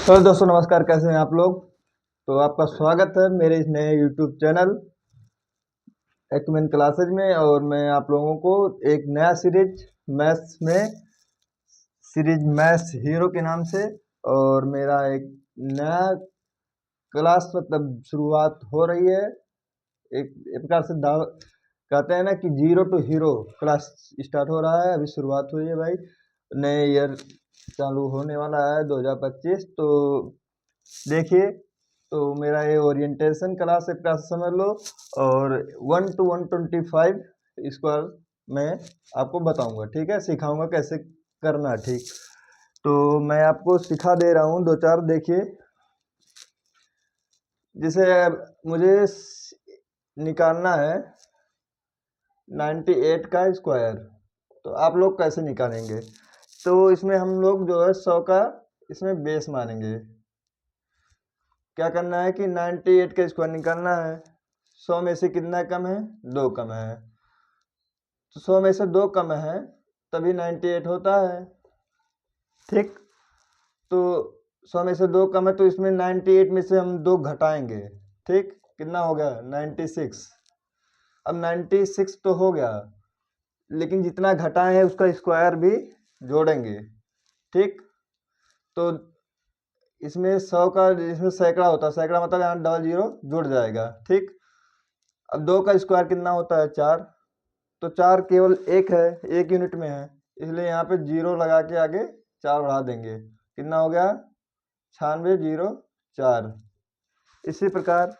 तो दोस्तों नमस्कार, कैसे हैं आप लोग। तो आपका स्वागत है मेरे इस नए यूट्यूब चैनल एक्मेन क्लासेज में। और मैं आप लोगों को एक नया सीरीज मैथ्स में सीरीज मैथ्स हीरो के नाम से और मेरा एक नया क्लास मतलब शुरुआत हो रही है। एक प्रकार से कहते हैं ना कि zero to hero class start हो रहा है। अभी शुरुआत हुई है भाई, नए ईयर चालू होने वाला है 2025। तो देखिए, तो मेरा ये ओरिएंटेशन क्लास एक क्लास समझ लो। और 1 to 125 स्क्वायर मैं आपको बताऊंगा, ठीक है, सिखाऊंगा कैसे करना है, ठीक। तो मैं आपको सिखा दे रहा हूँ दो चार, देखिए। जैसे मुझे निकालना है 98 का स्क्वायर, तो आप लोग कैसे निकालेंगे। तो इसमें हम लोग जो है 100 का इसमें बेस मानेंगे। क्या करना है कि 98 का स्क्वायर निकालना है। 100 में से कितना कम है, 2 कम है। तो 100 में से 2 कम है तभी 98 होता है, ठीक। तो 100 में से 2 कम है तो इसमें 98 में से हम 2 घटाएंगे, ठीक। कितना हो गया, 96। अब 96 तो हो गया, लेकिन जितना घटाए हैं उसका स्क्वायर भी जोड़ेंगे, ठीक। तो इसमें 100 का इसमें सैकड़ा होता है, सैकड़ा मतलब यहाँ डबल जीरो जुड़ जाएगा, ठीक। अब 2 का स्क्वायर कितना होता है, 4। तो 4 केवल एक है, एक यूनिट में है, इसलिए यहाँ पे जीरो लगा के आगे 4 बढ़ा देंगे। कितना हो गया, 9604। इसी प्रकार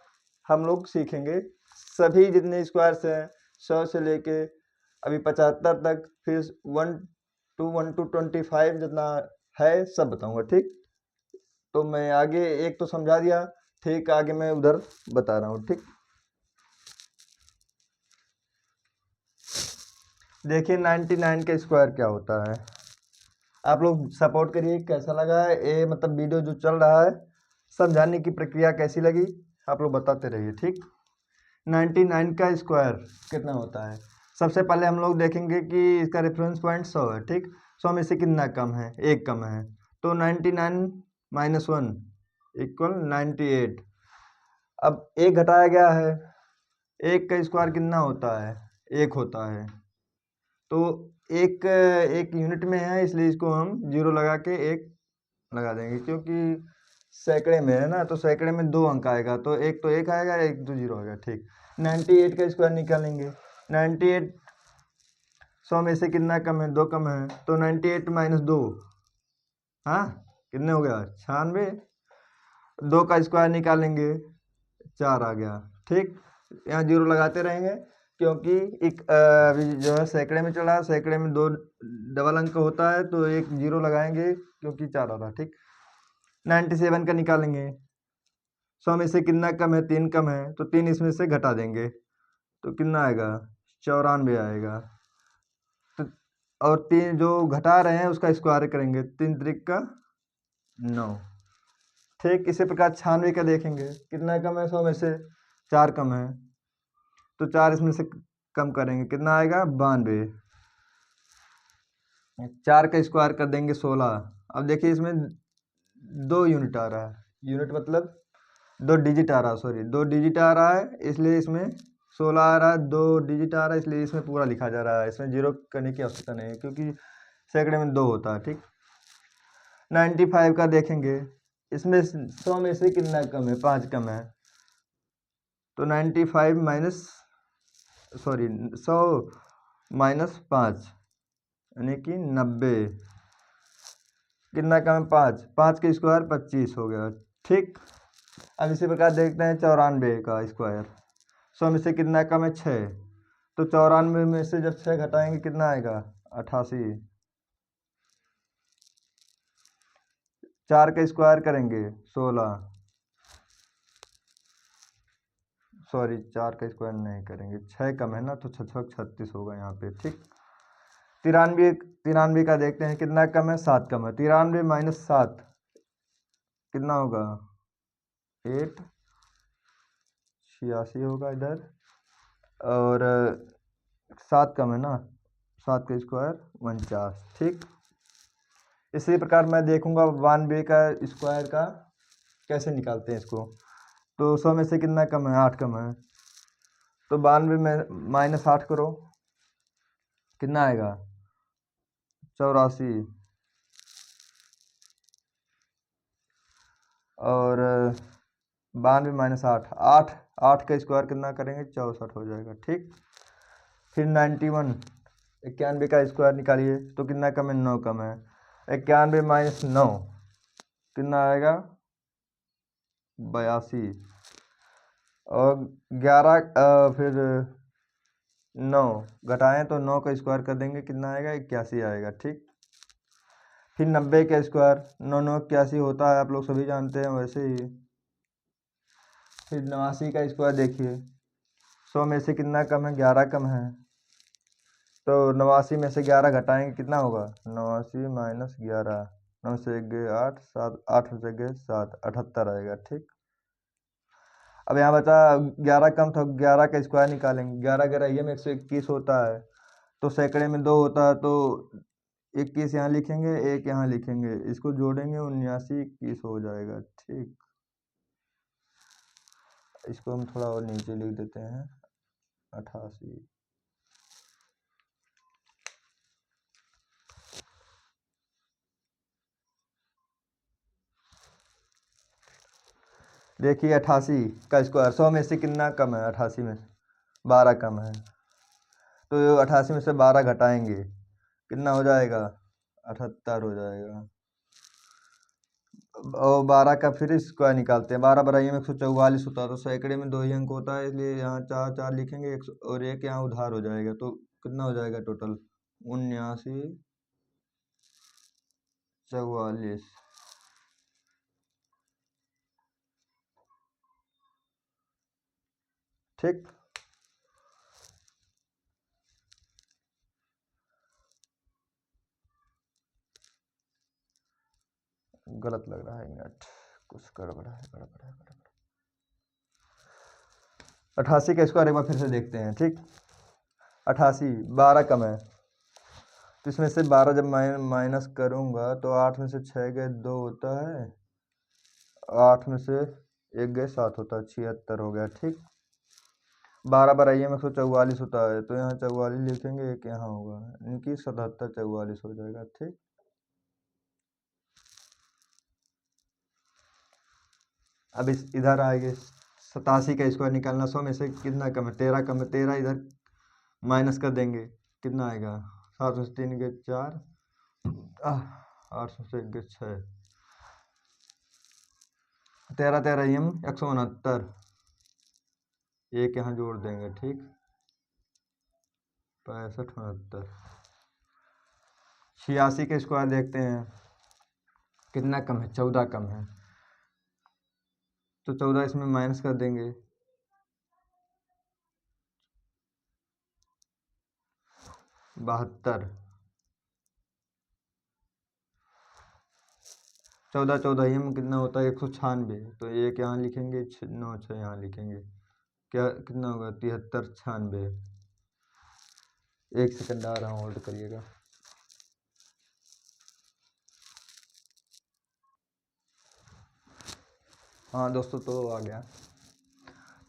हम लोग सीखेंगे सभी जितने स्क्वायर्स हैं 100 से लेके अभी 75 तक, फिर 1 to 125 जितना है सब बताऊंगा, ठीक। तो मैं आगे एक तो समझा दिया, ठीक, आगे मैं उधर बता रहा हूँ, ठीक। देखिए 99 का स्क्वायर क्या होता है। आप लोग सपोर्ट करिए, कैसा लगा है ये मतलब वीडियो जो चल रहा है, समझाने की प्रक्रिया कैसी लगी आप लोग बताते रहिए, ठीक। 99 का स्क्वायर कितना होता है, सबसे पहले हम लोग देखेंगे कि इसका रेफरेंस पॉइंट 100 है, ठीक। 100 में से कितना कम है, एक कम है। तो 99 माइनस 1 इक्वल 98। अब एक घटाया गया है, एक का स्क्वायर कितना होता है, एक होता है। तो एक एक यूनिट में है, इसलिए इसको हम जीरो लगा के एक लगा देंगे, क्योंकि सैकड़े में है ना, तो सैकड़े में 2 अंक आएगा, तो एक तो एक आएगा, एक तो जीरो आएगा, ठीक। 98 का स्क्वायर निकालेंगे। 98 100 में से कितना कम है, 2 कम है, तो 98 माइनस 2, हाँ, कितने हो गया, 96। 2 का स्क्वायर निकालेंगे, 4 आ गया, ठीक। यहाँ जीरो लगाते रहेंगे, क्योंकि एक अभी जो है सैकड़े में चला, सैकड़े में 2 डबल अंक होता है, तो एक जीरो लगाएंगे क्योंकि 4 आ रहा, ठीक। 97 का निकालेंगे। 100 में से कितना कम है, 3 कम है, तो 3 इसमें से घटा देंगे, तो कितना आएगा, 94 आएगा। तो और 3 जो घटा रहे हैं उसका स्क्वायर करेंगे, 3 त्रिक का 9, ठीक। इसी प्रकार 96 का देखेंगे, कितना कम है 100 में से, 4 कम है, तो 4 इसमें से कम करेंगे, कितना आएगा, 92। 4 का स्क्वायर कर देंगे 16। अब देखिए इसमें 2 यूनिट आ रहा है, यूनिट मतलब 2 डिजिट आ रहा है, सॉरी 2 डिजिट आ रहा है, इसलिए इसमें 16 आ रहा है, 2 डिजिट आ रहा है, इसलिए इसमें पूरा लिखा जा रहा है, इसमें जीरो करने की आवश्यकता नहीं है, क्योंकि सैकड़े में 2 होता है, ठीक। 95 का देखेंगे, इसमें 100 में से कितना कम है, 5 कम है, तो 95 माइनस सॉरी 100 माइनस 5 यानी कि 90। कितना कम है, 5, 5 के स्क्वायर 25 हो गया, ठीक। अब इसी प्रकार देखते हैं 94 का स्क्वायर। 100 में से कितना कम है, 6, तो 94 में से जब 6 घटाएंगे कितना आएगा, 88। 4 का स्क्वायर करेंगे 16, सॉरी 4 का स्क्वायर नहीं करेंगे, 6 कम है ना, तो 6 36 होगा यहाँ पे, ठीक। 93 का देखते हैं, कितना कम है, 7 कम है, 93 माइनस 7 कितना होगा, 8, 86 होगा इधर। और 7 कम है ना, 7 का स्क्वायर 49, ठीक। इसी प्रकार मैं देखूंगा 92 का स्क्वायर का कैसे निकालते हैं इसको। तो 100 में से कितना कम है, 8 कम है, तो 92 में -8 करो, कितना आएगा 84। और 92 -8, 8 का स्क्वायर कितना करेंगे 64 हो जाएगा, ठीक। फिर 91 91 का स्क्वायर निकालिए तो कितना कम है, 9 कम है। 91 -9 कितना आएगा 82। और 11 फिर 9 घटाएं तो 9 का स्क्वायर कर देंगे, कितना आएगा 81 आएगा, ठीक। फिर 90 का स्क्वायर 9 9 81 होता है, आप लोग सभी जानते हैं वैसे ही। फिर 89 का स्क्वायर देखिए, 100 में से कितना कम है, 11 कम है, तो 89 में से 11 घटाएंगे कितना होगा 89 -11, 9 से 1 गए 8, 7 8 से गए 7, 78 आएगा, ठीक। अब यहाँ बचा 11 कम था, 11 का स्क्वायर निकालेंगे, 11 11 में 121 होता है, तो सैकड़े में 2 होता है, तो 21 यहाँ लिखेंगे, 1 यहाँ लिखेंगे, इसको जोड़ेंगे 79 21 हो जाएगा, ठीक। इसको हम थोड़ा और नीचे लिख देते हैं 88। देखिए 88 का स्क्वायर 100 में से कितना कम है, 88 में 12 कम है, तो 88 में से 12 घटाएंगे कितना हो जाएगा 78 हो जाएगा। और 12 का फिर स्क्वायर निकालते हैं, 12 बढ़ाइए में 144 होता है, तो सैकड़े में 2 ही अंक होता है, इसलिए यहाँ 4 4 लिखेंगे, और 1 यहाँ उधार हो जाएगा, तो कितना हो जाएगा टोटल 79 44। ठीक। गलत लग रहा है मिनट, कुछ गड़बड़ है, गड़बड़ है, गड़बड़। 88 का स्क्वायर एक बार फिर से देखते हैं, ठीक। 88 12 कम है, तो इसमें से 12 जब माइनस करूँगा तो 8 में से 6 गए 2 होता है, 8 में से 1 गए 7 होता है, 76 हो गया, ठीक। 12 बढ़ाइए में 144 होता है, तो यहाँ 44 लिखेंगे, एक यहाँ होगा, यानी कि 77 44 हो जाएगा, ठीक। अब इस इधर आएंगे 87 का स्क्वायर निकालना, 100 में से कितना कम है 13 कम है, 13 इधर माइनस कर देंगे, कितना आएगा 7 में से 3 गए 4, 8 में से 1 गए 6, 13 13 यम 169, एक यहाँ जोड़ देंगे, ठीक 65 69। 86 के स्क्वायर देखते हैं कितना कम है, 14 कम है, तो 14 इसमें माइनस कर देंगे, 72। 14 14 में कितना होता है 196, तो एक यहाँ लिखेंगे 9 6 यहाँ लिखेंगे, क्या कितना होगा 73 96। एक सेकंड आ रहा हूँ, होल्ड करिएगा। हाँ दोस्तों, तो आ गया,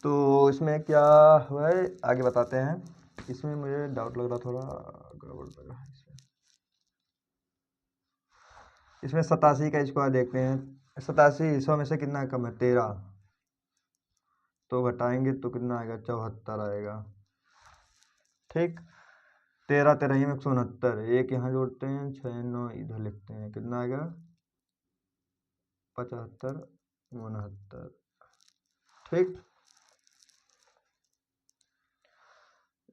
तो इसमें क्या हुआ है आगे बताते हैं। इसमें मुझे डाउट लग रहा, थोड़ा गड़बड़ लग रहा है इसमें 87 का स्क्वायर देखते हैं, 87 100 में से कितना कम है 13, तो घटाएंगे तो कितना आएगा 74 आएगा, ठीक। 13 13 में 169, एक यहाँ जोड़ते हैं, 6 9 इधर लिखते हैं, कितना आएगा 75 69, ठीक।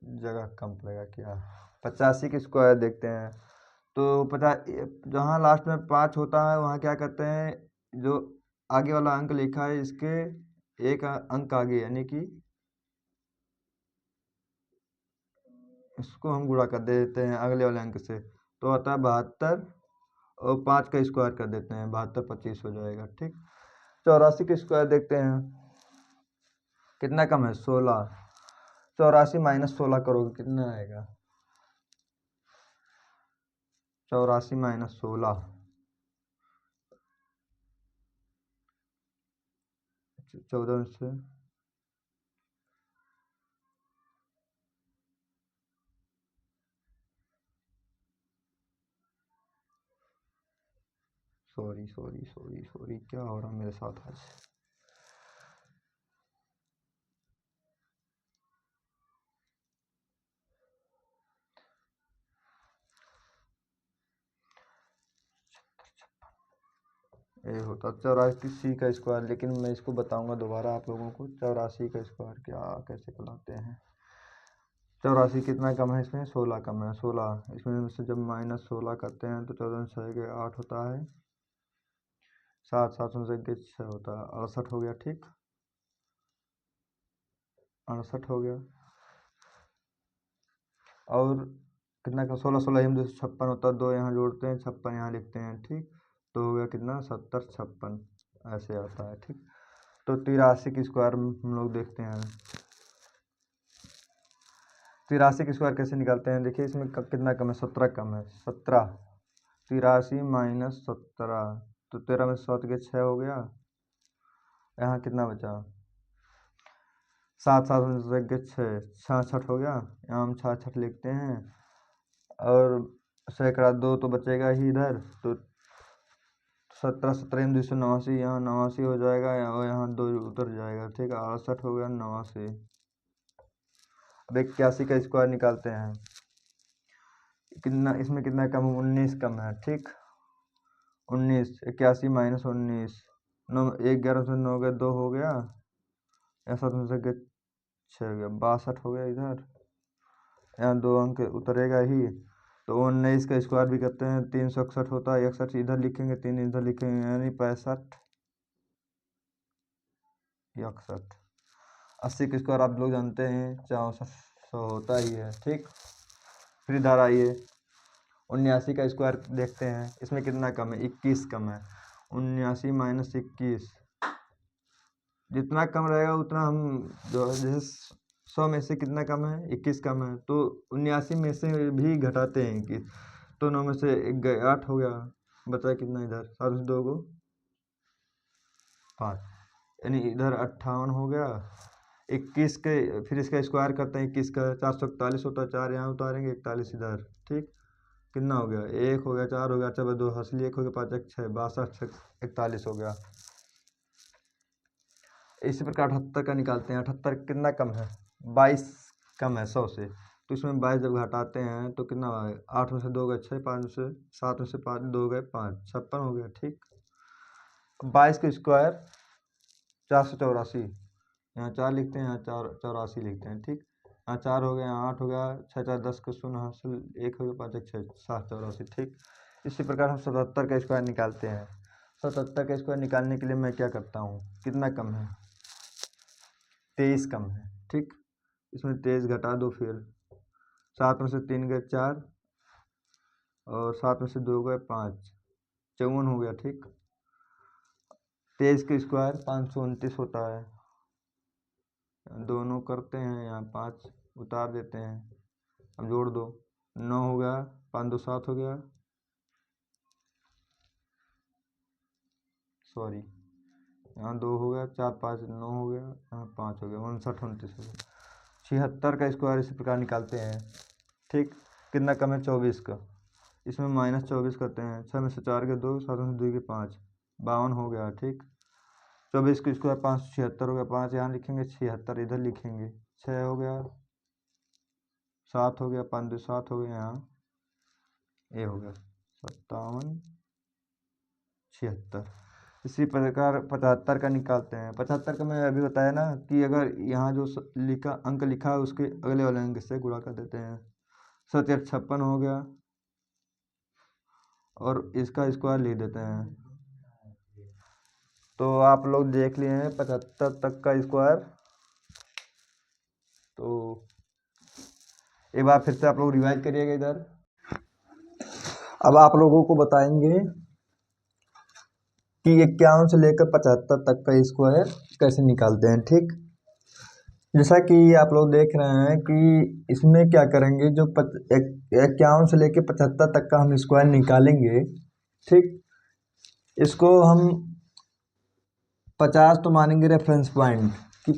जगह कम पड़ेगा क्या। 85 की स्क्वायर देखते हैं, तो 50 जहाँ लास्ट में 5 होता है वहाँ क्या करते हैं, जो आगे वाला अंक लिखा है इसके एक अंक आगे, यानी कि इसको हम गुणा कर देते हैं अगले वाले अंक से, तो आता है 72, और 5 का स्क्वायर कर देते हैं, 72 25 हो जाएगा, ठीक। 84 की स्क्वायर देखते हैं कितना कम है 16, 84 -16 करोगे कितना आएगा 84 -16, 14 से सॉरी क्या हो रहा मेरे साथ आज। ये होता 84 का स्क्वायर, लेकिन मैं इसको बताऊंगा दोबारा आप लोगों को। 84 का स्क्वायर क्या कैसे कहलाते हैं। 84 कितना कम है इसमें, 16 कम है। 16 इसमें से जब -16 करते हैं तो 14 6 के 8 होता है, 7 7 से 6 होता है, 68 हो गया। ठीक, 68 हो गया। और कितना का 16 16 हम 256 होता है, 2 यहाँ जोड़ते हैं, 56 यहाँ लिखते हैं। ठीक, तो हो गया कितना 70 56 ऐसे आता है। ठीक, तो 83 की स्क्वायर हम लोग देखते हैं। 83 की स्क्वायर कैसे निकालते हैं, देखिए इसमें कितना कम है, 17 कम है। 17 83 - 17 तो 13 में 7 के 6 हो गया। यहाँ कितना बचा, 7 7 के 6 66 हो गया। यहाँ हम 66 लिखते हैं, और सैकड़ा 2 तो बचेगा ही इधर, तो 17 17 2 सौ 89, यहाँ 89 हो जाएगा, और यहाँ 2 उतर जाएगा। ठीक है, 68 हो गया 89। अब 81 का स्क्वायर निकालते हैं, कितना इसमें कितना कम, 19 कम है। ठीक, 19 81 - 19 9 1 11 से 9 गया 2 हो गया, ऐसा तो से 6 हो गया, 62 हो गया इधर, यहाँ 2 अंक उतरेगा ही। तो 19 का स्क्वायर भी करते हैं, 361 होता है, 61 इधर लिखेंगे, 3 इधर लिखेंगे, यानी 65 61। 80 का स्क्वायर आप लोग जानते हैं 6400 होता ही है। ठीक, फिर इधर आइए, 79 का स्क्वायर देखते हैं, इसमें कितना कम है, 21 कम है। 79 - 21, जितना कम रहेगा उतना हम जो जैसे 100 में से कितना कम है, 21 कम है, तो 79 में से भी घटाते हैं 21, तो 9 में से 1 गए 8 हो गया, बचा कितना इधर 7 से 2 को 5, यानी इधर 58 हो गया। 21 के फिर इसका स्क्वायर करते हैं, 21 का 441 होता है, 4 यहाँ उतारेंगे, 41 इधर। ठीक, कितना हो गया, 1 हो गया, 4 हो गया, 4 2 हंसली 1 हो गया, 5 1 6 62 41 हो गया। इसी प्रकार 78 का निकालते हैं। 78 कितना कम है, 22 कम है 100 से, तो इसमें 22 जब घटाते हैं तो कितना आएगा, 8 में से 2 गए 6, 5 में से 7 में से 5 2 गए 5 56 हो गया। ठीक, 22 का स्क्वायर 484, यहाँ 4 लिखते हैं, यहाँ 84 लिखते हैं। ठीक, यहाँ 4 हो गया, यहाँ 8 हो गया, 6 4 10 का 0 हासिल 1 हो गया, 5 1 6 784। ठीक, इसी प्रकार हम 77 का स्क्वायर निकालते हैं। 77 का स्क्वायर निकालने के लिए मैं क्या करता हूँ, कितना कम है, 23 कम है। ठीक, इसमें 23 घटा दो, फिर 7 में से 3 गए 4, और 7 में से 2 गए 5 54 हो गया। ठीक, 23 का स्क्वायर 529 होता है, दोनों करते हैं, यहाँ 5 उतार देते हैं, अब जोड़ दो, 9 हो गया, 5 2 7 हो गया, सॉरी यहाँ 2 हो गया, 4 5 9 हो गया, यहाँ 5 हो गया, 59 29 हो गया। 76 का स्क्वायर इसी प्रकार निकालते हैं। ठीक, कितना कम है, 24 का, इसमें -24 करते हैं, 6 में से 4 के 2, 7 में से 2 के 5 52 हो गया। ठीक, 24 का स्क्वायर 576 हो गया, 5 यहाँ लिखेंगे, 76 इधर लिखेंगे, 6 हो गया, 7 हो गया, 5 2 7 हो गया, यहाँ ये हो गया 57 76। इसी प्रकार 75 का निकालते हैं। 75 का मैं अभी बताया ना कि अगर यहाँ जो लिखा अंक लिखा है उसके अगले वाले अंक से गुणा कर देते हैं। 7 8 56 हो गया, और इसका स्क्वायर लिख देते हैं। तो आप लोग देख लिए हैं 75 तक का स्क्वायर। तो एक बार फिर से आप लोग रिवाइज करिएगा इधर। अब आप लोगों को बताएंगे कि 51 से लेकर 75 तक का स्क्वायर कैसे निकालते हैं। ठीक, जैसा कि आप लोग देख रहे हैं कि इसमें क्या करेंगे, जो 51 से लेकर 75 तक का हम स्क्वायर निकालेंगे। ठीक, इसको हम 50 तो मानेंगे रेफरेंस पॉइंट कि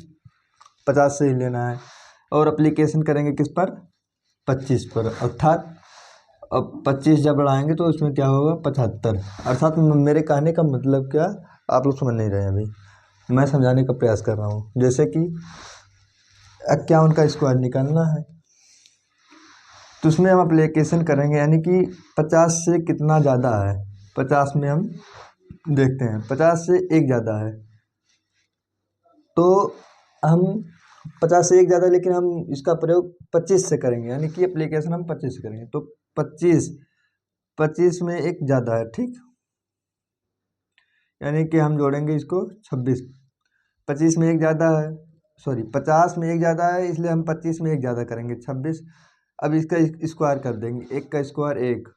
50 से ही लेना है, और अप्लीकेशन करेंगे किस पर, 25 पर, अर्थात अब 25 जब बढ़ाएंगे तो उसमें क्या होगा, 75। अर्थात मेरे कहने का मतलब क्या, आप लोग समझ नहीं रहे हैं, अभी मैं समझाने का प्रयास कर रहा हूँ। जैसे कि 51 का स्क्वायर निकालना है, तो उसमें हम अप्लीकेशन करेंगे, यानी कि 50 से कितना ज़्यादा है, 50 में हम देखते हैं 50 से एक ज़्यादा है, तो हम 50 से एक ज़्यादा, लेकिन हम इसका प्रयोग 25 से करेंगे, यानी कि एप्लीकेशन हम 25 से करेंगे, तो 25 में एक ज़्यादा है, ठीक, यानी कि हम जोड़ेंगे इसको 26। 25 में एक ज़्यादा है, सॉरी 50 में एक ज़्यादा है, इसलिए हम 25 में एक ज़्यादा करेंगे 26। अब इसका स्क्वायर कर देंगे, एक का स्क्वायर एक,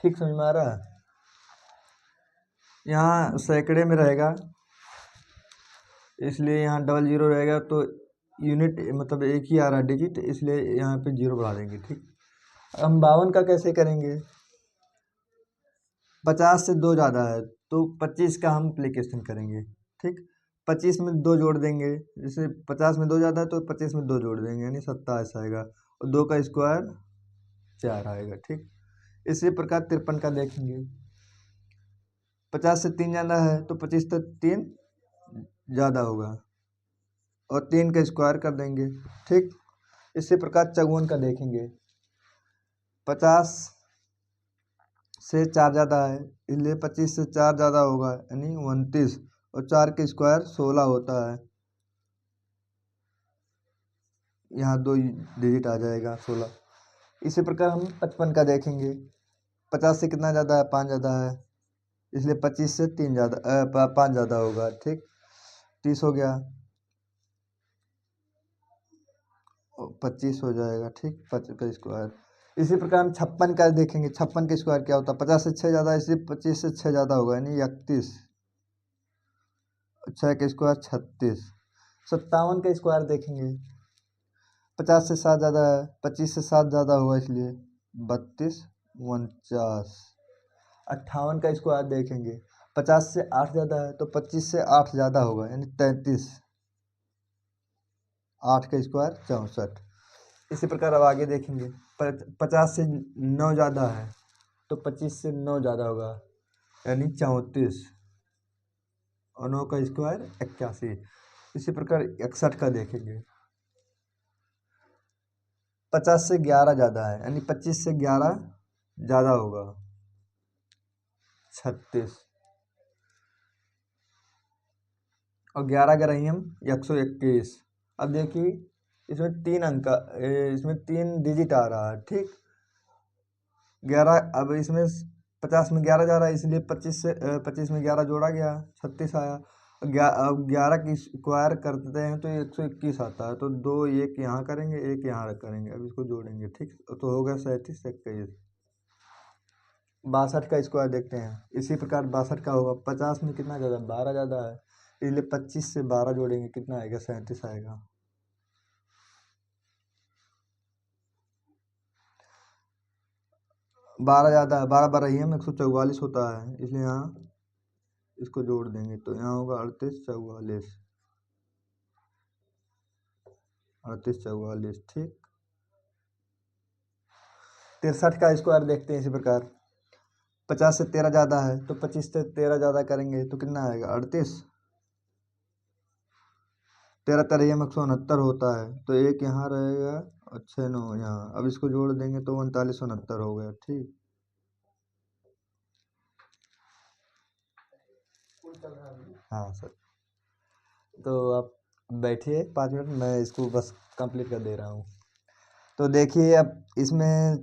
ठीक समझ में आ रहा है। यहाँ सैकड़े में रहेगा, इसलिए यहाँ डबल जीरो रहेगा, तो यूनिट मतलब एक ही आ रहा है डिजिट, इसलिए यहाँ पे जीरो बढ़ा देंगे, ठीक। हम 52 का कैसे करेंगे, 50 से दो ज़्यादा है, तो 25 का हम एप्लीकेशन करेंगे, ठीक। 25 में दो जोड़ देंगे, जैसे 50 में दो ज़्यादा है तो 25 में दो जोड़ देंगे, यानी 27 आएगा, और 2 का स्क्वायर 4 आएगा, ठीक। इसी प्रकार 53 का देखेंगे, 50 से 3 ज़्यादा है तो 25 से 3 ज़्यादा होगा, और 3 का स्क्वायर कर देंगे, ठीक। इसी प्रकार 54 का देखेंगे, 50 से 4 ज़्यादा है, इसलिए 25 से 4 ज़्यादा होगा, यानी 29, और 4 के स्क्वायर 16 होता है, यहाँ दो डिजिट आ जाएगा 16। इसी प्रकार हम 55 का देखेंगे, 50 से कितना ज़्यादा है, 5 ज़्यादा है, इसलिए 25 से 3 ज़्यादा 5 ज़्यादा होगा, ठीक, 30 हो गया, 25 हो जाएगा, ठीक, 5 का स्क्वायर। इसी प्रकार हम 56 का देखेंगे, 56 का स्क्वायर क्या होता है, 50 से 6 ज़्यादा है, इसलिए 25 से 6 ज़्यादा होगा, यानी 31, 6 का स्क्वायर 36। 57 का स्क्वायर देखेंगे, 50 से 7 ज़्यादा है, 25 से 7 ज़्यादा होगा, इसलिए 32, 49। 58 का स्क्वायर देखेंगे, 50 से 8 ज़्यादा है तो 25 से 8 ज़्यादा होगा, यानी 33, 8 का स्क्वायर 64। इसी प्रकार अब आगे देखेंगे, 50 से 9 ज़्यादा है तो 25 से 9 ज़्यादा होगा, यानी 34, और 9 का स्क्वायर 81। इसी प्रकार 61 का देखेंगे, 50 से 11 ज़्यादा है, यानी 25 से 11 ज़्यादा होगा, 36, और 11 का रही हम 121। अब देखिए इसमें 3 अंक इसमें 3 डिजिट आ रहा है, ठीक। 11, अब इसमें 50 में 11 जा रहा है, इसलिए 25 में 11 जोड़ा गया, 36 आया। अब 11 की स्क्वायर करते हैं तो 121 आता है, तो 2 एक यहाँ करेंगे, एक यहाँ करेंगे, अब इसको जोड़ेंगे, ठीक, तो हो गया 37 से 21। 62 का स्क्वायर देखते हैं, इसी प्रकार 62 का होगा, 50 में कितना ज़्यादा, 12 ज़्यादा है, इसलिए 25 से 12 जोड़ेंगे, कितना आएगा, 37 आएगा। 12 ज़्यादा है, 12 12 ही हम 144 होता है, इसलिए यहाँ इसको जोड़ देंगे, तो यहाँ होगा 38 44, 38 44, ठीक। 63 का स्क्वायर देखते हैं इसी प्रकार, 50 से 13 ज़्यादा है तो 25 से 13 ज़्यादा करेंगे तो कितना आएगा, 38, 13 13 में 169 होता है, तो एक यहाँ रहेगा और 6 9 यहाँ, अब इसको जोड़ देंगे तो 39 69 हो गया, ठीक। हाँ सर, तो आप बैठिए 5 मिनट, मैं इसको बस कंप्लीट कर दे रहा हूँ। तो देखिए अब इसमें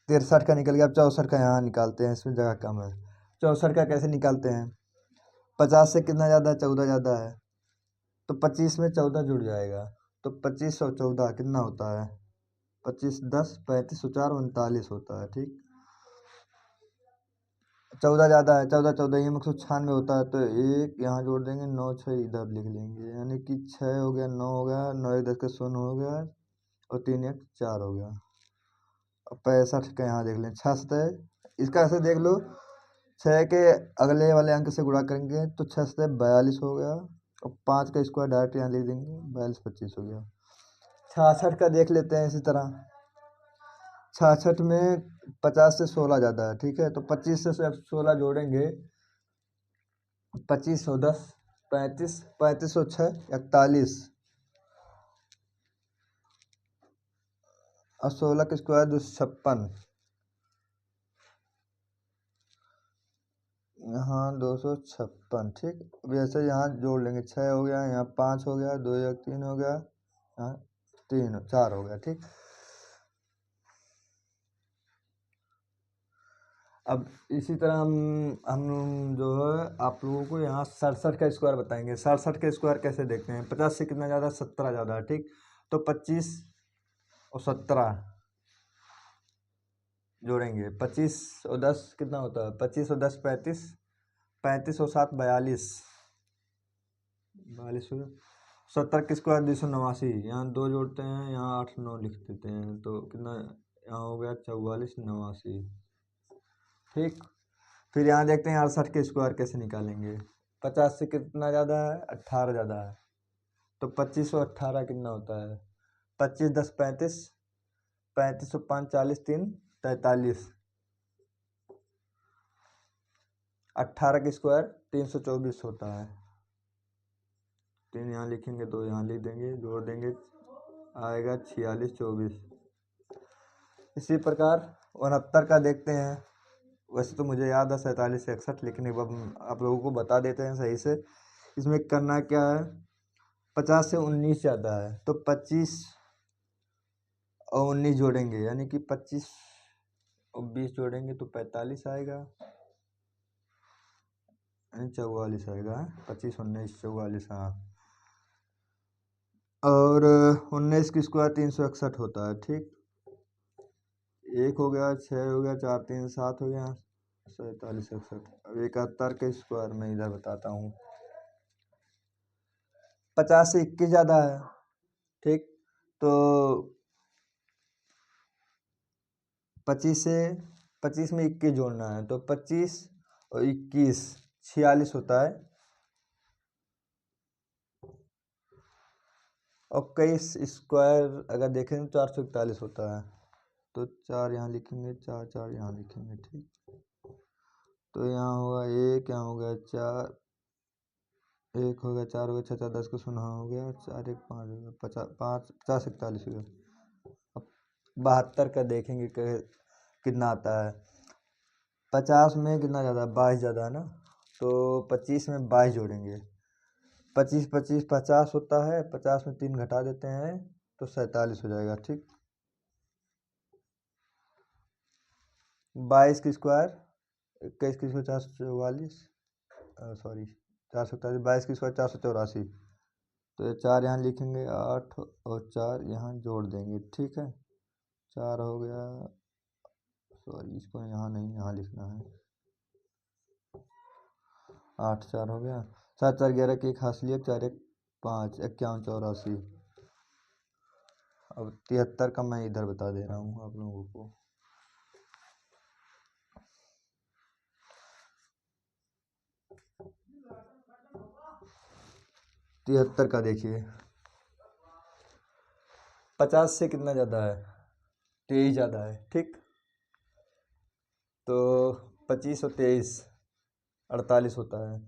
63 का निकल गया, अब 64 का यहाँ निकालते हैं, इसमें जगह कम है। 64 का कैसे निकालते हैं, 50 से कितना ज़्यादा है, 14 ज़्यादा है, तो 25 में 14 जुड़ जाएगा, तो 25 और 14 कितना होता है, 25 10 35 और 4 39 होता है, ठीक। 14 ज़्यादा है, 14 14 ये 196 होता है, तो एक यहाँ जोड़ देंगे, 9 6 इधर लिख लेंगे, यानी कि 6 हो गया, 9 हो गया, 9 1 10 का 0 हो गया, और 3 1 4 हो गया। अब 65 का यहाँ देख लें, 66, इसका ऐसे देख लो, 6 के अगले वाले अंक से गुणा करेंगे तो 6 से 42 हो गया, और 5 का स्क्वायर डायरेक्ट यहाँ लिख देंगे, 42 25 हो गया। 66 का देख लेते हैं इसी तरह। 66 में 50 से 16 ज़्यादा है, ठीक है, तो 25 से 16 जोड़ेंगे, 25 और 10 35, 35 और 6 41, और 16 का स्क्वायर 256, यहाँ 256, ठीक। अब ऐसे यहाँ जोड़ लेंगे, 6 हो गया, यहाँ 5 हो गया, 2 1 3 हो गया, यहाँ 3 4 हो गया, ठीक। अब इसी तरह हम जो है आप लोगों को यहाँ 67 का स्क्वायर बताएंगे। 67 का स्क्वायर कैसे देखते हैं? 50 से कितना ज़्यादा? 17 ज़्यादा है, ठीक। तो 25 और 17 जोड़ेंगे, 25 और 10 कितना होता है? 25 और 10 35, 35 और 7 42, 42 हो गया। 70 का स्क्वायर 289, यहाँ 2 जोड़ते हैं, यहाँ 8 9 लिख देते हैं, तो कितना यहाँ हो गया? 44 89, ठीक। फिर यहाँ देखते हैं 68 के स्क्वायर कैसे निकालेंगे। 50 से कितना ज़्यादा है? 18 ज़्यादा है, तो 25 और 18 कितना होता है? 25 10 35, 35 और 5 40 3 43, 18 का स्क्वायर 324 होता है। 3 यहाँ लिखेंगे, 2 यहाँ लिख देंगे, जोड़ देंगे, आएगा 46 24। इसी प्रकार 69 का देखते हैं। वैसे तो मुझे याद है 47 से 61, लेकिन एक बार आप लोगों को बता देते हैं सही से। इसमें करना क्या है? 50 से 19 ज़्यादा है, तो 25 और 19 जोड़ेंगे, यानी कि 25 और 20 जोड़ेंगे तो 45 आएगा, यानी 44 आएगा। 25 19 44, हाँ। और 19 की स्क्वायर 361 होता है, ठीक। 1 हो गया, 6 हो गया, 4 3 7 हो गया, 47 61। अब 71 के स्क्वायर में इधर बताता हूँ। 50 से 21 ज़्यादा है, ठीक। तो 25 में 21 जोड़ना है, तो 25 और 21 46 होता है, और 21 स्क्वायर अगर देखें तो 441 होता है, तो 4 यहाँ लिखेंगे, 4 4 यहाँ लिखेंगे, ठीक। तो यहाँ होगा 1, यहाँ हो गया 4, 1 हो गया, 4 हो गया, 6 4 10 का 0 हो गया, 4 1 5 हो गया, 50 41 हो गया। अब 72 का देखेंगे कितना आता है। 50 में कितना ज़्यादा? 22 ज़्यादा है ना, तो 25 में 22 जोड़ेंगे। 25 25 50 होता है, 50 में 3 घटा देते हैं तो 47 हो जाएगा, ठीक। 22 की स्क्वायर 21 की स्क्वायर 444, सॉरी 447, 22 की स्क्वायर 484, तो ये 4 यहाँ लिखेंगे, 8 और 4 यहाँ जोड़ देंगे, ठीक है। 4 हो गया, सॉरी इसको यहाँ नहीं, यहाँ लिखना है, 8 4 हो गया, 7 4 11 की 1 हासिल 4 1 5 51 84। अब 73 का मैं इधर बता दे रहा हूँ आप लोगों को। 73 का देखिए, 50 से कितना ज़्यादा है? 23 ज़्यादा है, ठीक। तो 25 और 23 48 होता है।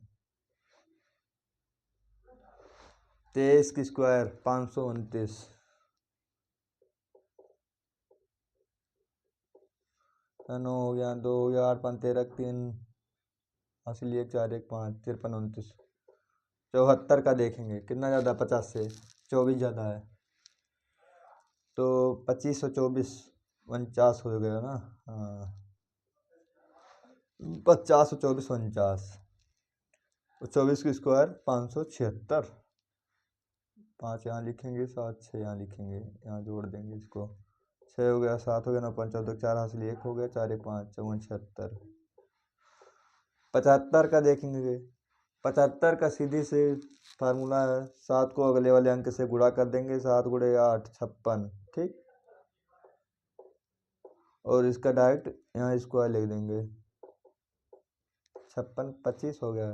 23 की स्क्वायर 529, 9 हो गया, 2 हो गया, 8 5 13 3 हासिल 1 4 1 5 53 29। 74 का देखेंगे कितना ज़्यादा? 50 से 24 ज़्यादा है, तो 25 और 24 49 हो गया ना, हाँ। 50 और 24 49, और 24 की स्क्वायर 576, 5 यहाँ लिखेंगे, 7 6 यहाँ लिखेंगे, यहाँ जोड़ देंगे इसको, 6 हो गया, 7 हो गया, 9 5 14 4 हासिल 1 हो गया, 4 1 5 54 76। 75 का देखेंगे। 75 का सीधी से फार्मूला है, 7 को अगले वाले अंक से गुणा कर देंगे, 7 गुणे 8 56, ठीक। और इसका डायरेक्ट यहाँ स्क्वायर लिख देंगे, 56 25 हो गया।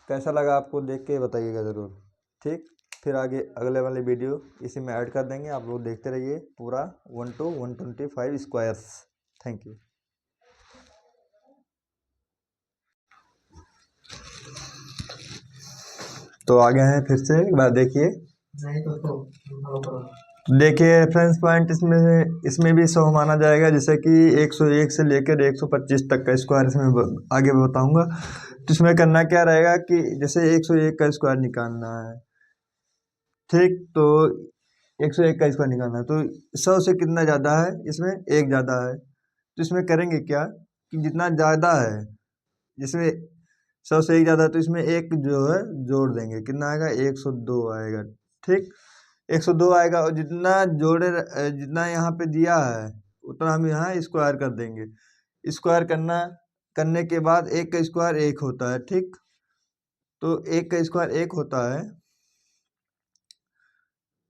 कैसा लगा आपको, देख के बताइएगा ज़रूर। ठीक, फिर आगे अगले वाले वीडियो इसी में ऐड कर देंगे, आप लोग देखते रहिए पूरा 1 to 125 स्क्वायर्स। Thank you. तो आगे हैं फिर से एक बार देखिए। देखिए रेफरेंस पॉइंट इसमें भी 100 माना जाएगा, जैसे कि 101 से लेकर 125 तक का स्क्वायर इसमें आगे बताऊंगा। तो इसमें करना क्या रहेगा कि जैसे 101 का स्क्वायर निकालना है, ठीक, तो 101 का स्क्वायर निकालना है, तो 100 से कितना ज़्यादा है, इसमें एक ज़्यादा है। तो इसमें करेंगे क्या कि जितना ज़्यादा है, जिसमें 100 से एक ज़्यादा है, तो इसमें एक जो है जोड़ देंगे, कितना आएगा 102 आएगा। ठीक, 102 आएगा, और जितना जितना यहाँ पे दिया है उतना हम यहाँ स्क्वायर कर देंगे। स्क्वायर करने के बाद एक का स्क्वायर एक होता है। ठीक, तो एक का स्क्वायर एक होता है,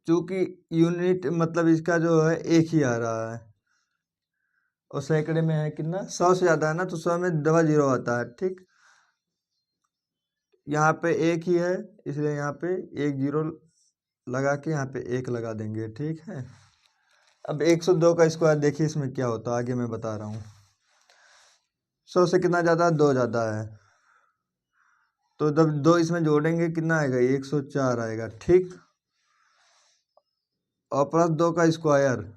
चूँकि यूनिट मतलब इसका जो है एक ही आ रहा है, और सैकड़े में है कितना 100 से ज़्यादा है ना, तो 100 में डबल जीरो आता है। ठीक, यहाँ पे एक ही है, इसलिए यहाँ पे एक जीरो लगा के यहाँ पे एक लगा देंगे। ठीक है, अब 102 का स्क्वायर देखिए इसमें क्या होता है, आगे मैं बता रहा हूँ। 100 से कितना ज़्यादा है, 2 ज़्यादा है, तो जब 2 इसमें जोड़ेंगे कितना आएगा 104 आएगा। ठीक, और प्लस 2 का स्क्वायर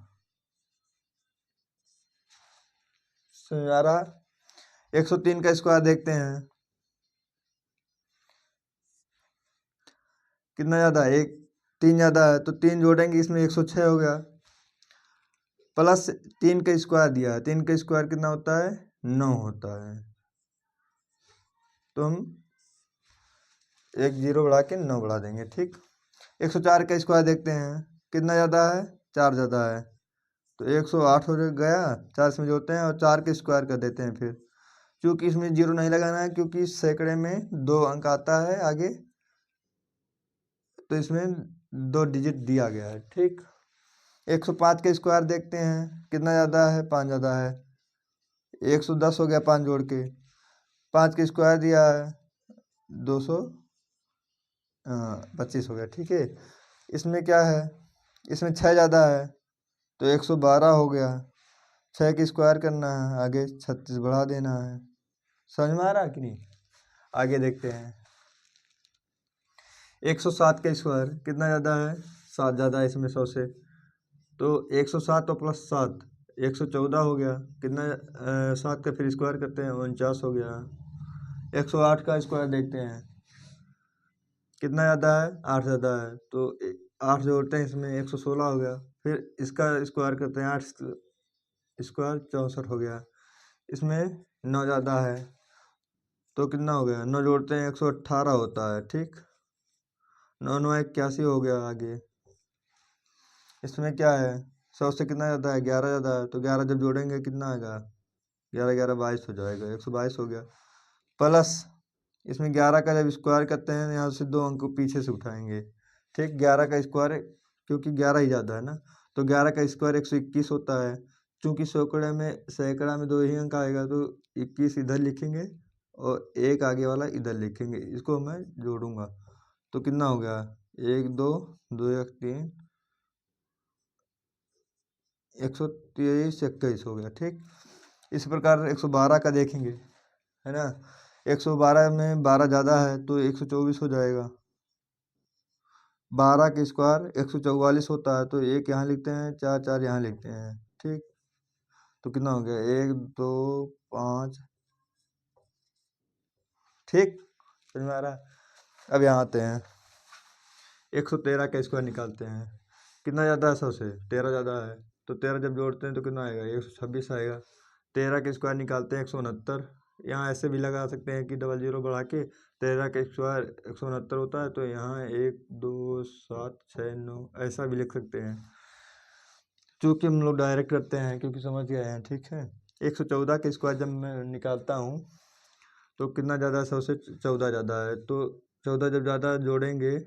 यारा 103 का स्क्वायर देखते हैं कितना ज़्यादा है, 3 ज़्यादा है, तो 3 जोड़ेंगे इसमें 106 हो गया, प्लस 3 का स्क्वायर दिया है, 3 का स्क्वायर कितना होता है 9 होता है, तो हम एक जीरो बढ़ा के 9 बढ़ा देंगे। ठीक, 104 का स्क्वायर देखते हैं कितना ज़्यादा है, 4 ज़्यादा है, तो 108 हो गया, 4 इसमें जोड़ते हैं और 4 के स्क्वायर कर देते हैं। फिर क्योंकि इसमें जीरो नहीं लगाना है, क्योंकि सैकड़े में 2 अंक आता है आगे, तो इसमें 2 डिजिट दिया गया है। ठीक, 105 के स्क्वायर देखते हैं कितना ज़्यादा है, 5 ज़्यादा है, 110 हो गया 5 जोड़ के, 5 के स्क्वायर दिया है 225 हो गया। ठीक है, इसमें क्या है, इसमें 6 ज़्यादा है, तो 112 हो गया, 6 की स्क्वायर करना है, आगे 36 बढ़ा देना है। समझ में आ रहा कि नहीं, आगे देखते हैं। 107 का स्क्वायर कितना ज़्यादा है, 7 ज़्यादा है इसमें 100 से, तो 107 और प्लस 7 114 हो गया, कितना 7 का फिर स्क्वायर करते हैं 49 हो गया। 108 का स्क्वायर देखते हैं कितना ज़्यादा है, 8 ज़्यादा है, तो 8 जोड़ते हैं इसमें 116 हो गया, फिर इसका स्क्वायर करते हैं 8 स्क्वायर 64 हो गया, इसमें 9 ज़्यादा है, तो कितना हो गया 9 जोड़ते हैं 118 होता है। ठीक, 9 9 81 हो गया। आगे इसमें क्या है, 100 से कितना ज़्यादा है, 11 ज़्यादा है, तो 11 जब जोड़ेंगे कितना आएगा, 11 11 22 हो जाएगा, 122 हो गया, प्लस इसमें 11 का जब स्क्वायर करते हैं यहाँ से 2 अंक पीछे से उठाएंगे। ठीक, 11 का स्क्वायर क्योंकि 11 ही ज़्यादा है ना, तो 11 का स्क्वायर 121 होता है, चूँकि सैकड़ा में 2 ही अंक आएगा, तो 21 इधर लिखेंगे और एक आगे वाला इधर लिखेंगे, इसको मैं जोड़ूंगा, तो कितना हो गया 1 2 2 1 3 123 21 हो गया। ठीक, इस प्रकार 112 का देखेंगे, है ना, 112 में 12 ज़्यादा है, तो 124 हो जाएगा, 12 के स्क्वायर 144 होता है, तो एक यहाँ लिखते हैं, 4 4 यहाँ लिखते हैं। ठीक, तो कितना हो गया 1 2 5। ठीक, समझ में आ रहा है। अब यहाँ आते हैं 113 का स्क्वायर निकालते हैं, कितना ज़्यादा है 100 से, 13 ज़्यादा है, तो 13 जब जोड़ते हैं तो कितना आएगा 126 आएगा। 13 के स्क्वायर निकालते हैं 169, यहाँ ऐसे भी लगा सकते हैं कि डबल जीरो बढ़ा के 13 का स्क्वायर 169 होता है, तो यहाँ 1 2 7 6 9 ऐसा भी लिख सकते हैं, क्योंकि हम लोग डायरेक्ट करते हैं क्योंकि समझ गए हैं। ठीक है, 114 के स्क्वायर जब मैं निकालता हूँ तो कितना ज़्यादा है, 100 से 14 ज़्यादा है, तो 14 जब ज़्यादा जोड़ेंगे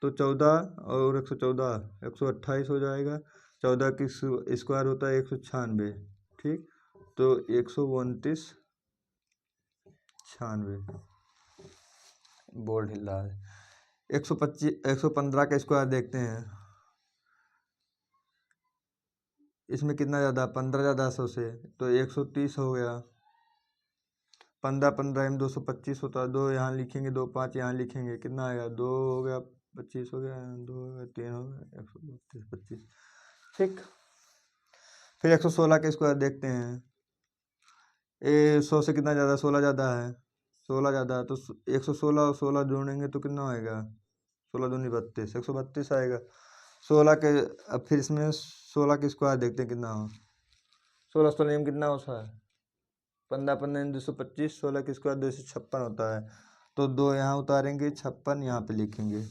तो 14 और 114 128 हो जाएगा, 14 की स्क्वायर होता है 196। ठीक, तो 129 96। बोर्ड हिल रहा है। 115 का स्क्वायर देखते हैं। इसमें कितना ज़्यादा, 15 ज़्यादा 100 से, तो 130 हो गया। 15 15 में 225 होता है। 2 यहाँ लिखेंगे, 2 5 यहाँ लिखेंगे, कितना आएगा, 2 हो गया, 25 हो गया, 2 हो गया, 3 हो गया, 132 25। ठीक। फिर 116 के स्क्वायर देखते हैं। 100 से कितना ज़्यादा, 16 ज़्यादा है। 16 ज़्यादा है तो 116 और 16 जोड़ेंगे तो कितना आएगा, 16 दूनी 32, 132 आएगा। 16 के, अब फिर इसमें 16 के स्क्वायर देखते हैं कितना हो। 16 16 में कितना होता है, 15 15 में 225, 16 के स्क्वायर 256 होता है। तो 2 यहाँ उतारेंगे, 56 यहाँ पे लिखेंगे।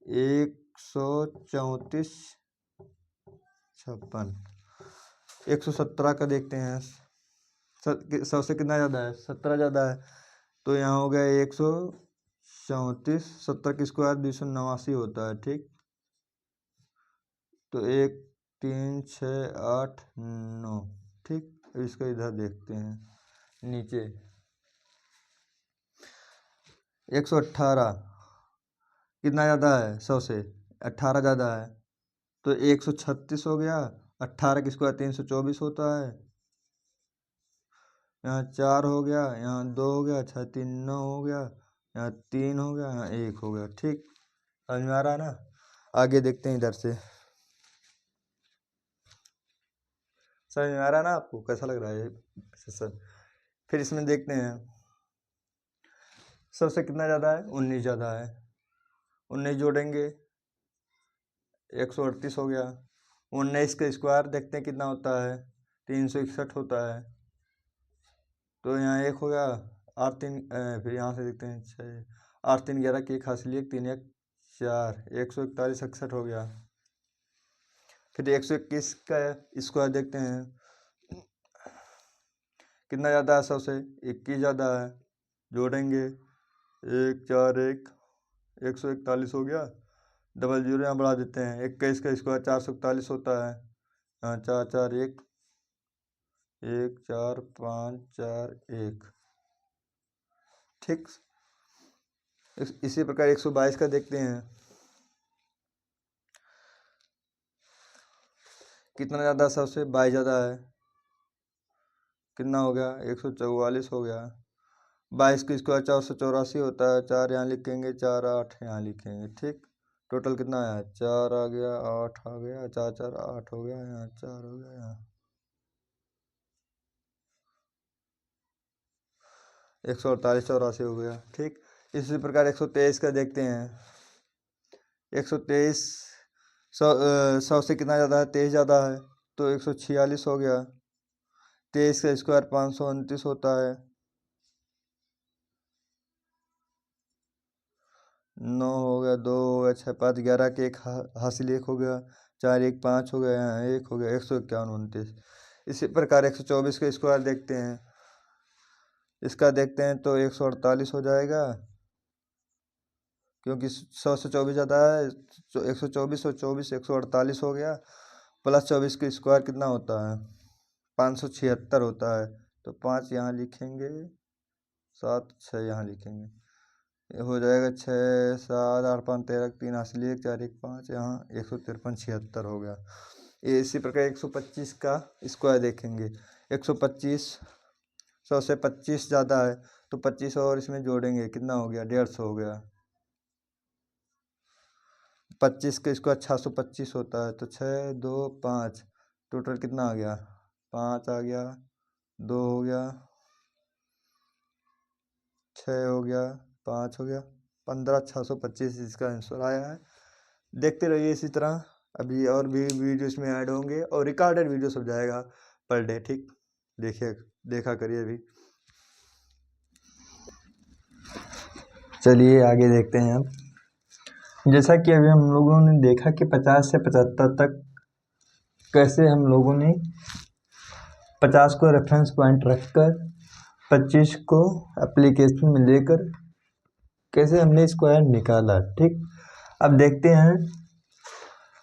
134 56। 117 का देखते हैं। 100 से कितना ज़्यादा है, 17 ज़्यादा है, तो यहाँ हो गया 134। 70 की स्क्वायर 289 होता है। ठीक। तो 1 3 6 8 9। ठीक। इसका इधर देखते हैं नीचे। 118 कितना ज़्यादा है, 100 से 18 ज़्यादा है, तो 136 हो गया। 18 की स्क्वायर 324 होता है। यहाँ 4 हो गया, यहाँ 2 हो गया, 6 3 9 हो गया, यहाँ 3 हो गया, यहाँ 1 हो गया। ठीक। समझ में आ रहा है ना। आगे देखते हैं इधर से। समझ में आ रहा है ना आपको, कैसा लग रहा है ये सेशन। फिर इसमें देखते हैं। सबसे कितना ज़्यादा है, 19 ज़्यादा है। 19 जोड़ेंगे, 138 हो गया। 19 का स्क्वायर देखते हैं कितना होता है, 361 होता है। तो यहाँ 1 हो गया, 8 3, फिर यहाँ से देखते हैं 6 8 3 11 की 1 हासिल 1 3 1 4, 141 61 हो गया। फिर 121 का स्क्वायर देखते हैं कितना ज़्यादा है, 100 से 21 ज़्यादा है। जोड़ेंगे 1 4 1, 141 हो गया। डबल जीरो यहाँ बढ़ा देते हैं। 21 का स्क्वायर 441 होता है। यहाँ 4 4 1 1 4 5 4 1। ठीक। इसी प्रकार 122 का देखते हैं कितना ज़्यादा, 100 से 22 ज़्यादा है। कितना हो गया, 144 हो गया। 22 का स्क्वायर 484 होता है। 4 यहाँ लिखेंगे, 4 8 यहाँ लिखेंगे। ठीक। टोटल कितना आया, 4 आ गया, 8 आ गया, 4 4 8 हो गया, यहाँ 4 हो गया, यहाँ 148 84 हो गया। ठीक। इसी प्रकार 123 का देखते हैं। 123 100 से कितना ज़्यादा है, 23 ज़्यादा है, तो 146 हो गया। 23 का स्क्वायर 529 होता है। 9 हो गया, 2 हो गया, 6 5 11 के 1 हासिल 1 हो गया। 4 1 5 हो गया, यहाँ 1 हो गया। 151 29। इसी प्रकार 124 का स्क्वायर देखते हैं। इसका देखते हैं तो 148 हो जाएगा, क्योंकि 100 से 24 ज़्यादा है। 124 और 24 148 हो गया। प्लस 24 का स्क्वायर कितना होता है, 576 होता है। तो 5 यहाँ लिखेंगे, 7 6 यहाँ लिखेंगे, ये हो जाएगा 6 7 8 5 13 3 हासिल 1 4 1 5, यहाँ 153 76 हो गया। ये इसी प्रकार 125 का स्क्वायर देखेंगे। 125 100 से 25 ज़्यादा है, तो 25 और इसमें जोड़ेंगे, कितना हो गया, 150 हो गया। 25 का स्क्वायर 625 होता है। तो 6 2 5, टोटल कितना आ गया, 5 आ गया, 2 हो गया, 6 हो गया, 5 हो गया, 15 625 इसका आंसर आया है। देखते रहिए इसी तरह, अभी और भी वीडियो इसमें ऐड होंगे और रिकॉर्डेड वीडियो सब जाएगा पर डे। ठीक। देखिए, देखा करिए अभी। चलिए आगे देखते हैं अब। जैसा कि अभी हम लोगों ने देखा कि 50 से 75 तक कैसे हम लोगों ने 50 को रेफरेंस पॉइंट रखकर 25 को एप्लीकेशन में लेकर कैसे हमने स्क्वायर निकाला। ठीक। अब देखते हैं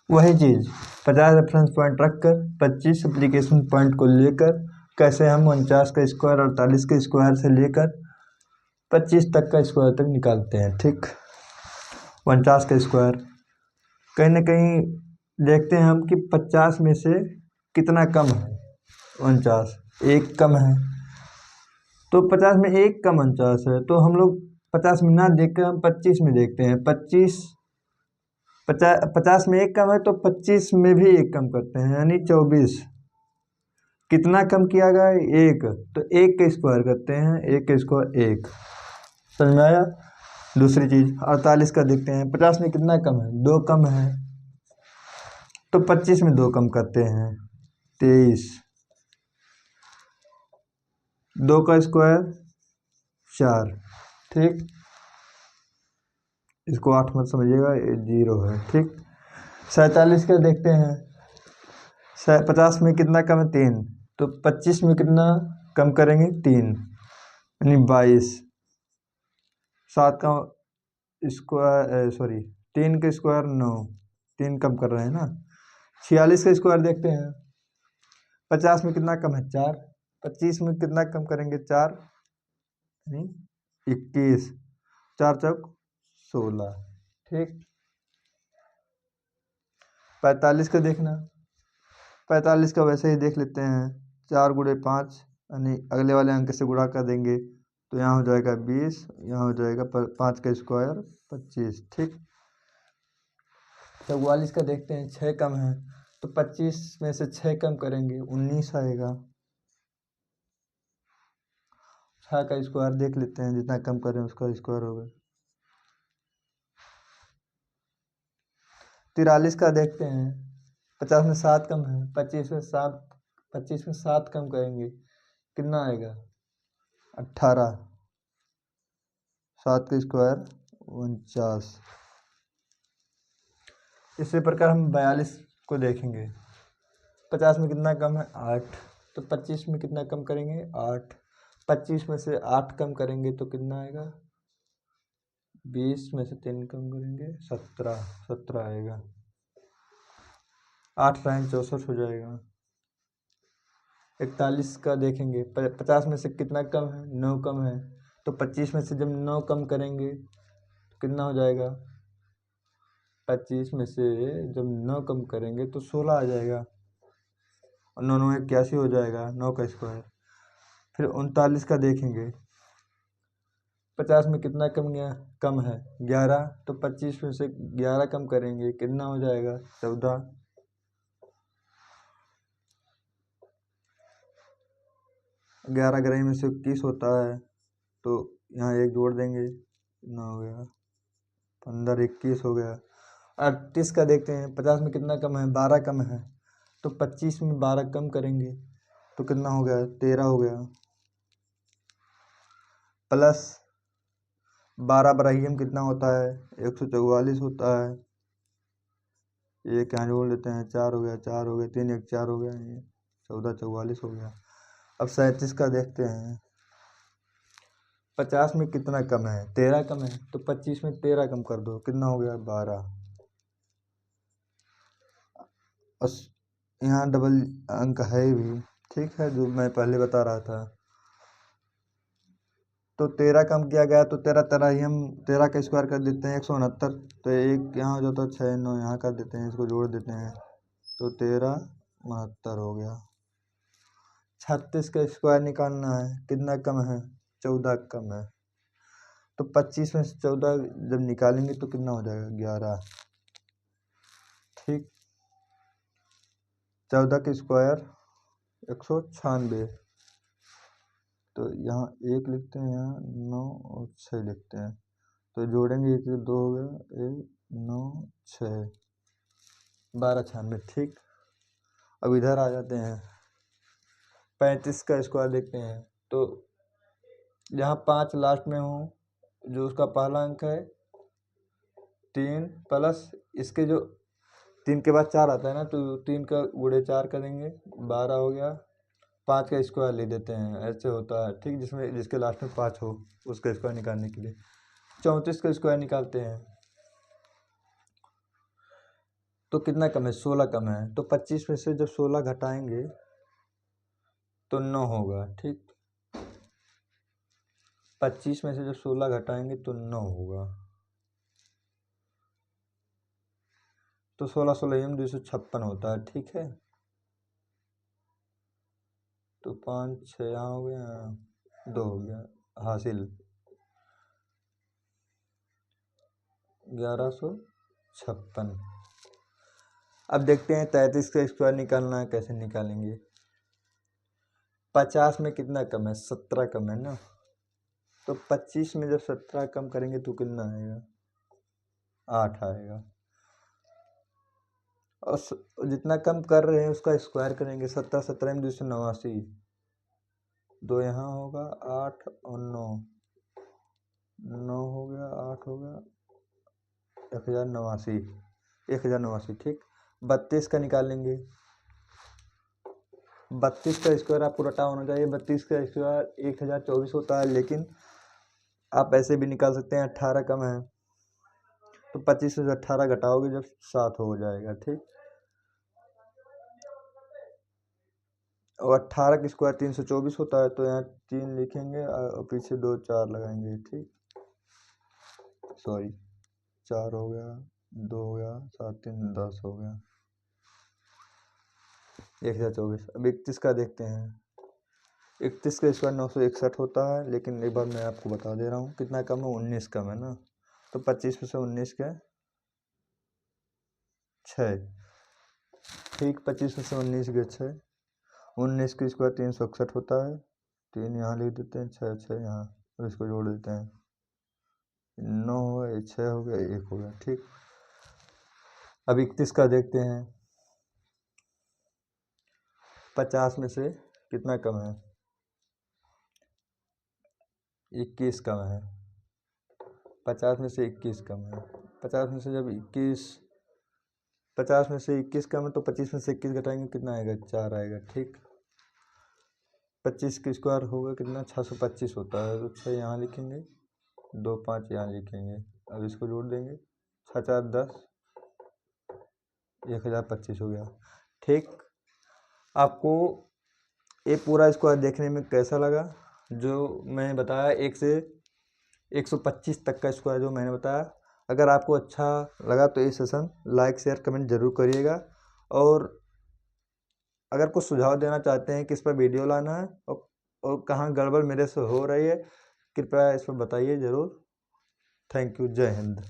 वही चीज़ 50 रेफरेंस पॉइंट रखकर 25 एप्लीकेशन पॉइंट को लेकर कैसे हम 49 का स्क्वायर 48 के स्क्वायर से लेकर 25 तक का स्क्वायर तक निकालते हैं। ठीक, 49 का स्क्वायर कहीं ना कहीं देखते हैं हम कि 50 में से कितना कम है। 49 एक कम है, तो 50 में एक कम 49 है, तो हम लोग 50 में ना देख कर हम 25 में देखते हैं। 50 में एक कम है तो 25 में भी एक कम करते हैं, यानी 24। कितना कम किया गया है? एक, तो एक का स्क्वायर करते हैं। एक का स्क्वायर एक, समझ में आया। दूसरी चीज 48 का देखते हैं। 50 में कितना कम है? दो कम है, तो 25 में दो कम करते हैं, 23। दो का स्क्वायर 4। ठीक, इसको 8 मत समझिएगा, ये 0 है। ठीक, 47 का देखते हैं। 50 में कितना कम है? 3, तो 25 में कितना कम करेंगे? 3, यानी 22। 7 का स्क्वायर, सॉरी 3 का स्क्वायर 9, 3 कम कर रहे हैं ना। 46 का स्क्वायर देखते हैं। 50 में कितना कम है? 4। 25 में कितना कम करेंगे? 4, यानी 21। 4 चौक 16। ठीक, 45 का देखना। 45 का वैसे ही देख लेते हैं। 4 गुणे 5, यानी अगले वाले अंक से गुणा कर देंगे, तो यहाँ हो जाएगा 20, यहाँ हो जाएगा 5 का स्क्वायर 25। ठीक, 44 का देखते हैं। 6 कम है, तो 25 में से 6 कम करेंगे, 19 आएगा। 6 का स्क्वायर देख लेते हैं, जितना कम करें उसका स्क्वायर होगा। 43 का देखते हैं। 50 में 7 कम है, 25 में 7 कम करेंगे, कितना आएगा? 18। 7 का स्क्वायर 49। इसी प्रकार हम 42 को देखेंगे। 50 में कितना कम है? 8, तो 25 में कितना कम करेंगे? 8। 25 में से 8 कम करेंगे तो कितना आएगा? 20 में से 3 कम करेंगे 17, 17 आएगा। 8 साइन 64 हो जाएगा। 41 का देखेंगे। 50 में से कितना कम है? 9 कम है, तो 25 में से जब 9 कम करेंगे तो कितना हो जाएगा? 25 में से जब 9 कम करेंगे तो 16 आ जाएगा, और 9 9 81 हो जाएगा, 9 का स्क्वायर। फिर 39 का देखेंगे। 50 में कितना कम है? 11, तो 25 में से 11 कम करेंगे, कितना हो जाएगा? 14। 11 ग्राही में से 21 होता है, तो यहाँ एक जोड़ देंगे, कितना हो गया? 15, 21 हो गया। 38 का देखते हैं। 50 में कितना कम है? 12 कम है, तो 25 में 12 कम करेंगे तो कितना हो गया? 13 हो गया। प्लस 12 बराहियम कितना होता है? 144 होता है। एक यहाँ जोड़ लेते हैं, 4 हो गया, 4 हो गया, 3 1 4 हो गया, ये 14 44 हो गया। अब 37 का देखते हैं। 50 में कितना कम है? 13 कम है, तो 25 में 13 कम कर दो, कितना हो गया? 12। यहाँ डबल अंक है भी, ठीक है, जो मैं पहले बता रहा था। तो 13 कम किया गया, तो 13 13 ही हम 13 का स्क्वायर कर देते हैं, 169। तो एक यहाँ हो जाता है 6 9 यहाँ कर देते हैं, इसको जोड़ देते हैं, तो 13 69 हो गया। 36 का स्क्वायर निकालना है, कितना कम है? 14 कम है, तो 25 में से 14 जब निकालेंगे तो कितना हो जाएगा? 11। ठीक, 14 का स्क्वायर 196, तो यहाँ 1 लिखते हैं, यहाँ 9 और 6 लिखते हैं, तो जोड़ेंगे, 1 2 हो गया, 1 9 6 1296। ठीक, अब इधर आ जाते हैं। 35 का स्क्वायर देखते हैं। तो यहाँ 5 लास्ट में हो, जो उसका पहला अंक है 3, प्लस इसके जो 3 के बाद 4 आता है ना, तो 3 का गुणे 4 करेंगे, 12 हो गया। 5 का स्क्वायर ले देते हैं, ऐसे होता है। ठीक, जिसके लास्ट में 5 हो उसका स्क्वायर निकालने के लिए 34 का स्क्वायर निकालते हैं। तो कितना कम है? 16 कम है, तो 25 में से जब 16 घटाएंगे तो 9 होगा। ठीक, 25 में से जब 16 घटाएंगे तो 9 होगा, तो 16 16 में 256 होता है। ठीक है, तो 5 6 यहाँ हो गया, 2 हो गया, हासिल 1156। अब देखते हैं 33 का स्क्वायर निकालना है, कैसे निकालेंगे। 50 में कितना कम है, 17 कम है ना, तो 25 में जब 17 कम करेंगे तो कितना आएगा, 8 आएगा। और जितना कम कर रहे हैं उसका स्क्वायर करेंगे, 17 17 में 289, 2 यहाँ होगा, 8 और 9, 9 हो गया, 8 हो गया, 1089, 1089। ठीक, 32 का निकालेंगे। 32 का स्क्वायर आपको रटा होना चाहिए। 32 का स्क्वायर 1024 होता है, लेकिन आप ऐसे भी निकाल सकते हैं, 18 कम है, तो 25 से 18 घटाओगे जब 7 हो जाएगा। ठीक, और 18 का स्क्वायर 324 होता है, तो यहाँ 3 लिखेंगे और पीछे 2 4 लगाएंगे। ठीक, सॉरी 4 हो गया, 2 हो गया, 7 3 10 हो गया, 1024। अब 31 का देखते हैं। 31 का स्क्वायर 961 होता है, लेकिन एक बार मैं आपको बता दे रहा हूँ कितना कम है, 19 कम है ना, तो 25 में से 19 का 6। ठीक, 25 में से 19 के 6, 19 का स्क्वायर 361 होता है, 3 यहाँ लिख देते हैं, 6 6 यहाँ, और इसको जोड़ देते हैं, 9 हो गया, 6 हो गया, 1 हो गया। ठीक, अब 31 का देखते हैं। 50 में से कितना कम है, 21 कम है। 50 में से 21 कम है। 50 में से जब 50 में से 21 कम है, तो 25 में से 21 घटाएंगे, कितना आएगा, 4 आएगा। ठीक, 25 का स्क्वायर होगा कितना, 625 होता है, तो 6 यहाँ लिखेंगे, 2 5 यहाँ लिखेंगे, अब इसको जोड़ देंगे, 6 4 10, 1025 हो गया। ठीक, आपको ये पूरा स्क्वायर देखने में कैसा लगा, जो मैंने बताया 1 से 125 तक का स्क्वायर जो मैंने बताया। अगर आपको अच्छा लगा तो ये सेशन लाइक शेयर कमेंट जरूर करिएगा, और अगर कुछ सुझाव देना चाहते हैं किस पर वीडियो लाना है और कहाँ गड़बड़ मेरे से हो रही है, कृपया इस पर बताइए ज़रूर। थैंक यू, जय हिंद।